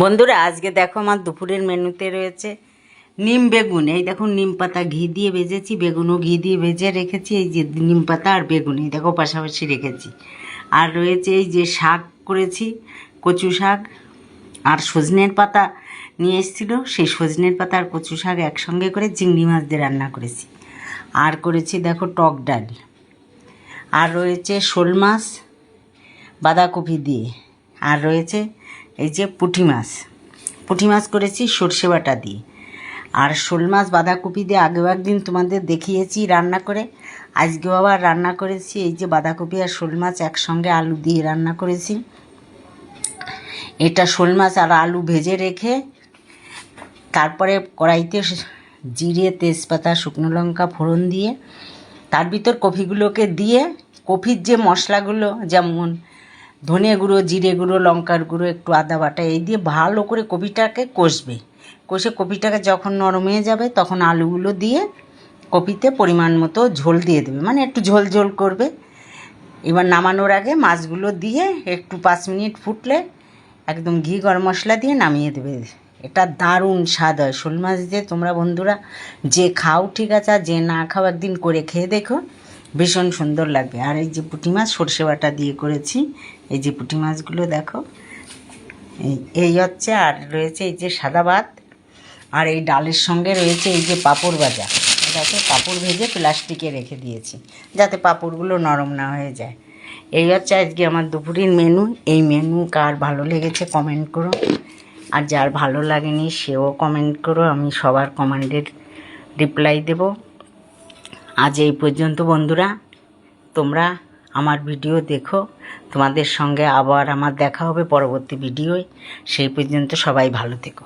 বন্ধুরা আজকে দেখো আমার দুপুরের মেনুতে রয়েছে নিম বেগুন। এই দেখো নিম পাতা ঘি দিয়ে ভেজেছি, বেগুনও ঘি দিয়ে ভেজে রেখেছি। এই যে নিম পাতা আর বেগুন এই দেখো পাশাপাশি রেখেছি। আর রয়েছে এই যে শাক করেছি, কচু শাক আর সজনের পাতা নিয়ে এসেছিলো, সেই সজনের পাতা আর কচু শাক একসঙ্গে করে চিংড়ি মাছ দিয়ে রান্না করেছি। আর করেছি দেখো টক ডাল। আর রয়েছে শোল মাছ বাঁধাকপি দিয়ে। আর রয়েছে এই যে পুঁটি মাছ করেছি সর্ষে বাটা দিয়ে। আর শোল মাছ বাঁধাকপি দিয়ে আগেও একদিন তোমাদের দেখিয়েছি রান্না করে, আজকেও আবার রান্না করেছি। এই যে বাঁধাকপি আর শোল মাছ একসঙ্গে আলু দিয়ে রান্না করেছি। এটা শোল মাছ আর আলু ভেজে রেখে তারপরে কড়াইতে জিরে তেজপাতা শুকনো লঙ্কা ফোড়ন দিয়ে তার ভিতর কপিগুলোকে দিয়ে কপির যে মশলাগুলো যেমন ধনে গুঁড়ো, জিরে গুঁড়ো, লঙ্কার গুঁড়ো, একটু আদা বাটা এই দিয়ে ভালো করে কপিটাকে কষে কপিটাকে যখন নরম হয়ে যাবে তখন আলুগুলো দিয়ে কপিতে পরিমাণ মতো ঝোল দিয়ে দেবে, মানে একটু ঝোল ঝোল করবে। এবার নামানোর আগে মাছগুলো দিয়ে একটু 5 মিনিট ফুটলে একদম ঘি গরম মশলা দিয়ে নামিয়ে দেবে। এটা দারুণ স্বাদ হয় শোল মাছ দিয়ে। তোমরা বন্ধুরা যে খাও ঠিক আছে, আর যে না খাও একদিন করে খেয়ে দেখো, ভীষণ সুন্দর লাগবে। আর এই যে পুঁটি মাছ সর্ষে বাটা দিয়ে করেছি, এই যে পুঁটি মাছগুলো দেখো এই হচ্ছে। আর রয়েছে এই যে সাদা ভাত, আর এই ডালের সঙ্গে রয়েছে এই যে পাঁপড় ভাজা। দেখো পাঁপড় ভেজে প্লাস্টিকে রেখে দিয়েছি যাতে পাঁপড়গুলো নরম না হয়ে যায়। এই হচ্ছে আজকে আমার দুপুরের মেনু। এই মেনু কার ভালো লেগেছে কমেন্ট করো, আর যার ভালো লাগেনি সেও কমেন্ট করো, আমি সবার কমেন্টের রিপ্লাই দেব। আজ এই পর্যন্ত বন্ধুরা, তোমরা আমার ভিডিও দেখো, তোমাদের সঙ্গে আবার আমার দেখা হবে পরবর্তী ভিডিওয়। সেই পর্যন্ত সবাই ভালো থেকো।